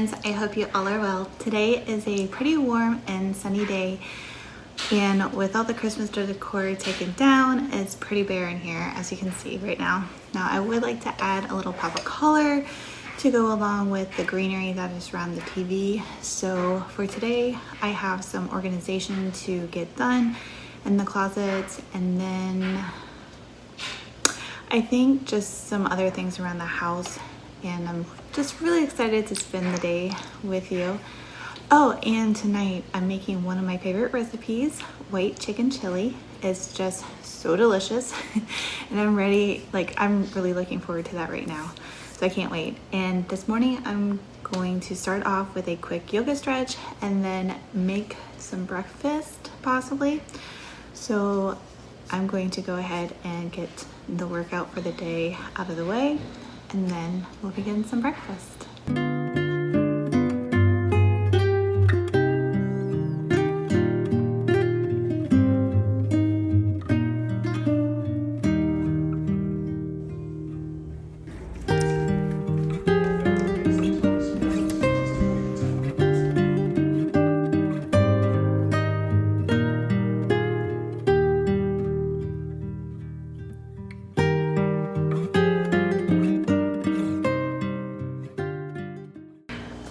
friends, I hope you all are well. Today is a pretty warm and sunny day, and with all the Christmas decor taken down, it's pretty bare in here, as you can see right now. Now I would like to add a little pop of color to go along with the greenery that is around the TV. So for today, I have some organization to get done in the closet, and then I think just some other things around the house, and I'm just really excited to spend the day with you. Oh, and tonight I'm making one of my favorite recipes, white chicken chili. It's just so delicious and I'm really looking forward to that right now. So I can't wait. And this morning I'm going to start off with a quick yoga stretch and then make some breakfast possibly. So I'm going to go ahead and get the workout for the day out of the way, and then we'll begin some breakfast.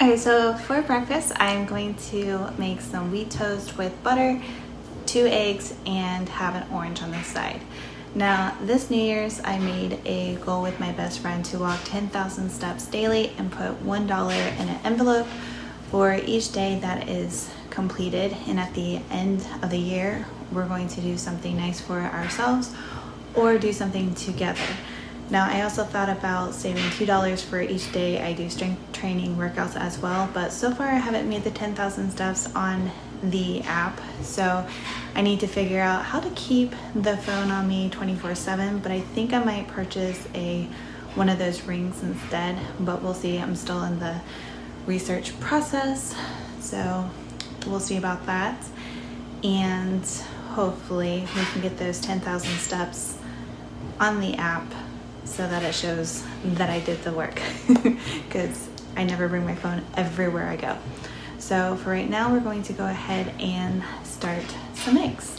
Okay, so for breakfast, I'm going to make some wheat toast with butter, 2 eggs, and have an orange on the side. Now, this New Year's, I made a goal with my best friend to walk 10,000 steps daily and put $1 in an envelope for each day that is completed. And at the end of the year, we're going to do something nice for ourselves or do something together. Now, I also thought about saving $2 for each day I do strength training workouts as well, but so far I haven't made the 10,000 steps on the app, so I need to figure out how to keep the phone on me 24/7, but I think I might purchase one of those rings instead, but we'll see. I'm still in the research process, so we'll see about that, and hopefully we can get those 10,000 steps on the app so that it shows that I did the work, because I never bring my phone everywhere I go. So for right now, we're going to go ahead and start some eggs.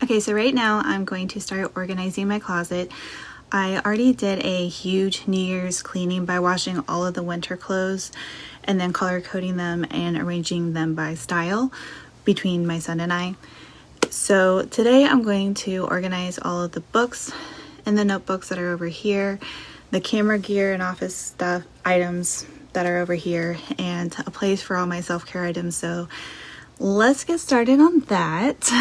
Okay, so right now I'm going to start organizing my closet. I already did a huge New Year's cleaning by washing all of the winter clothes and then color coding them and arranging them by style between my son and I. So today I'm going to organize all of the books and the notebooks that are over here, the camera gear and office stuff items that are over here, and a place for all my self-care items. So let's get started on that.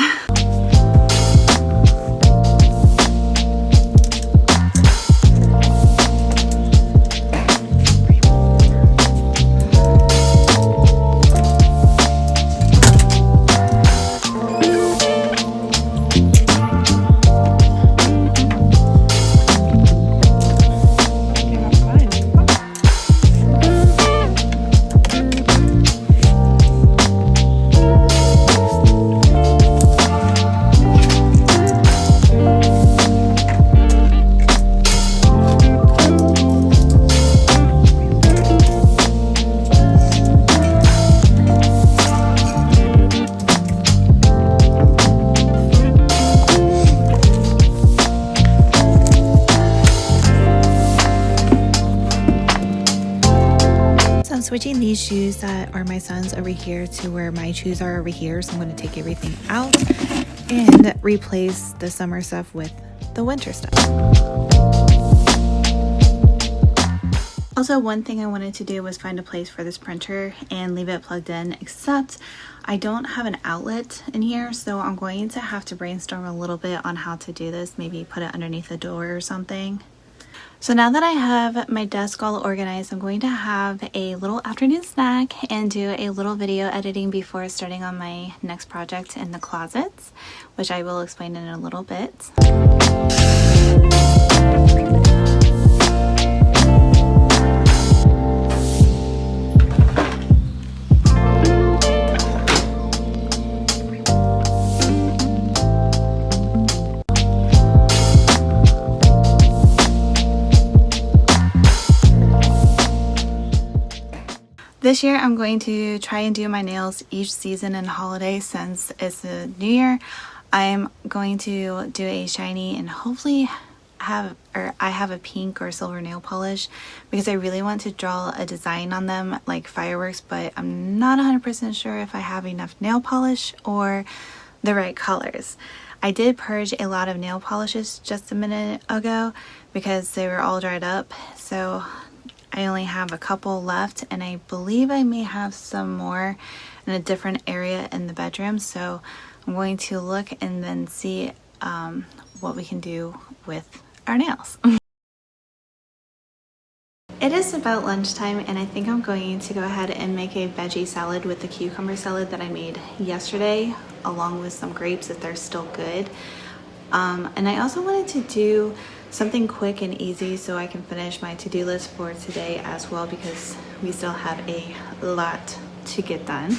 Switching these shoes that are my son's over here to where my shoes are over here, so I'm going to take everything out and replace the summer stuff with the winter stuff. Also, one thing I wanted to do was find a place for this printer and leave it plugged in, except I don't have an outlet in here, so I'm going to have to brainstorm a little bit on how to do this, maybe put it underneath the door or something. So now that I have my desk all organized, I'm going to have a little afternoon snack and do a little video editing before starting on my next project in the closets, which I will explain in a little bit. This year I'm going to try and do my nails each season and holiday since it's the new year. I'm going to do a shiny and hopefully I have a pink or silver nail polish because I really want to draw a design on them like fireworks, but I'm not 100% sure if I have enough nail polish or the right colors. I did purge a lot of nail polishes just a minute ago because they were all dried up, so I only have a couple left, and I believe I may have some more in a different area in the bedroom. So I'm going to look and then see what we can do with our nails. It is about lunchtime, and I think I'm going to go ahead and make a veggie salad with the cucumber salad that I made yesterday, along with some grapes if they're still good. And I also wanted to do something quick and easy so I can finish my to-do list for today as well, because we still have a lot to get done.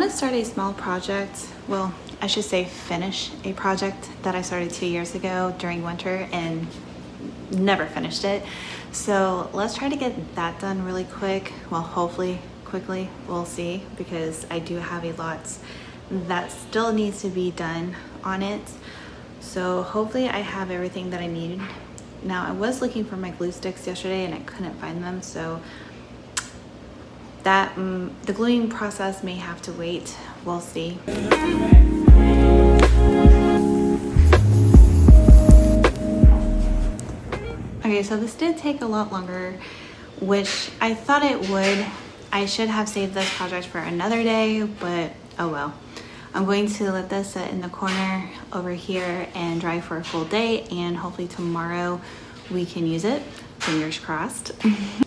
Start a small project, well, I should say finish a project that I started 2 years ago during winter and never finished it. So let's try to get that done really quick. Well, hopefully quickly, we'll see, because I do have a lot that still needs to be done on it. So hopefully I have everything that I need. Now, I was looking for my glue sticks yesterday and I couldn't find them, so that the gluing process may have to wait. We'll see. Okay, so this did take a lot longer, which I thought it would. I should have saved this project for another day, but oh well. I'm going to let this sit in the corner over here and dry for a full day, and hopefully tomorrow we can use it. Fingers crossed.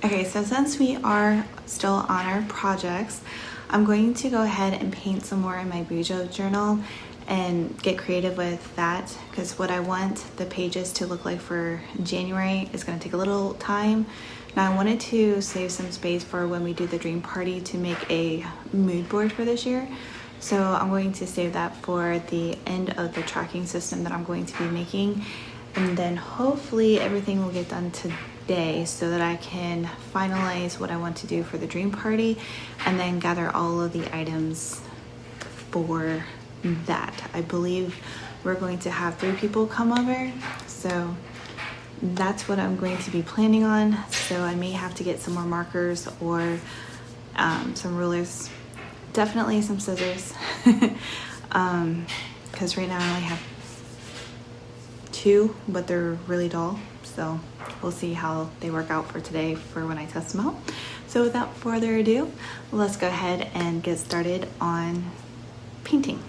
Okay, so since we are still on our projects, I'm going to go ahead and paint some more in my Bujo journal and get creative with that, because what I want the pages to look like for January is going to take a little time. Now I wanted to save some space for when we do the dream party to make a mood board for this year. So I'm going to save that for the end of the tracking system that I'm going to be making. And then hopefully everything will get done today so that I can finalize what I want to do for the dream party and then gather all of the items for that. I believe we're going to have 3 people come over. So that's what I'm going to be planning on. So I may have to get some more markers or some rulers. Definitely some scissors, because right now I only have 2, but they're really dull. So we'll see how they work out for today for when I test them out. So without further ado, let's go ahead and get started on painting.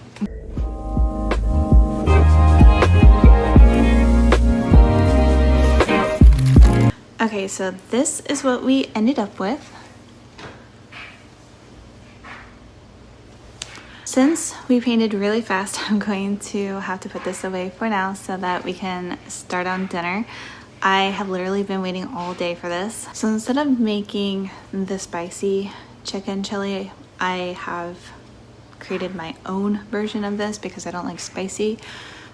Okay, so this is what we ended up with. Since we painted really fast, I'm going to have to put this away for now so that we can start on dinner. I have literally been waiting all day for this. So instead of making the spicy chicken chili, I have created my own version of this because I don't like spicy.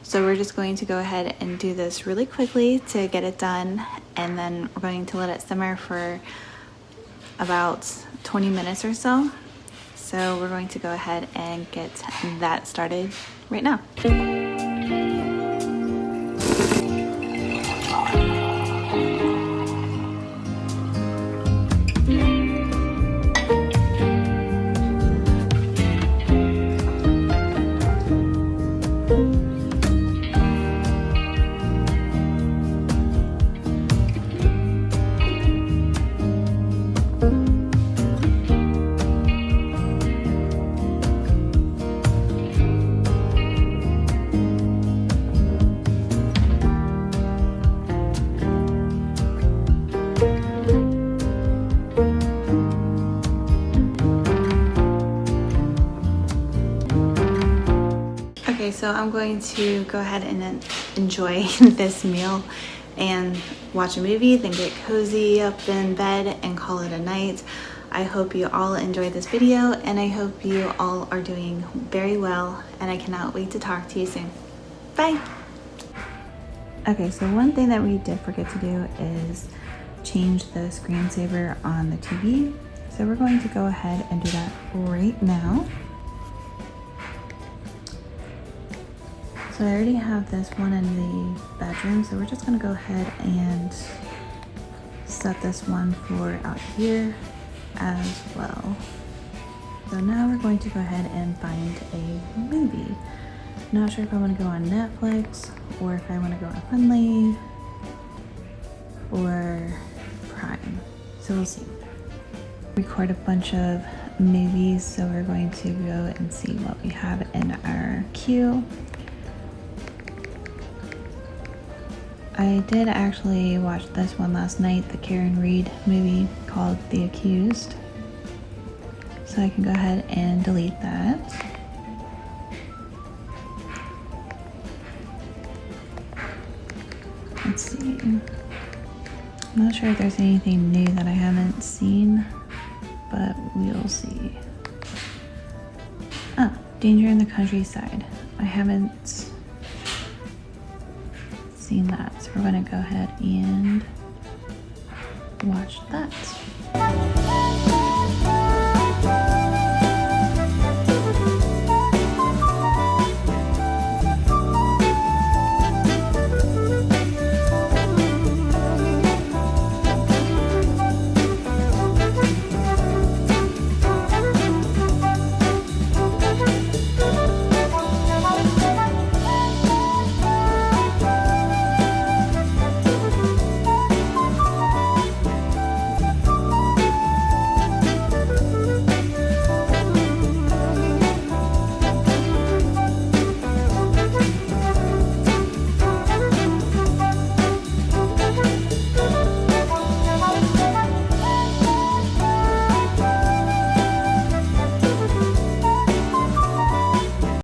So we're just going to go ahead and do this really quickly to get it done, and then we're going to let it simmer for about 20 minutes or so. So we're going to go ahead and get that started right now. Okay, so I'm going to go ahead and enjoy this meal and watch a movie, then get cozy up in bed and call it a night. I hope you all enjoyed this video, and I hope you all are doing very well, and I cannot wait to talk to you soon. Bye! Okay, so one thing that we did forget to do is change the screensaver on the TV. So we're going to go ahead and do that right now. So I already have this one in the bedroom, so we're just gonna go ahead and set this one for out here as well. So now we're going to go ahead and find a movie. Not sure if I want to go on Netflix or if I want to go on Fundly or Prime. So we'll see. Record a bunch of movies, so we're going to go and see what we have in our queue. I did actually watch this one last night, the Karen Reed movie called The Accused. So I can go ahead and delete that. Let's see. I'm not sure if there's anything new that I haven't seen, but we'll see. Ah, Danger in the Countryside. I haven't seen that, so we're going to go ahead and watch that.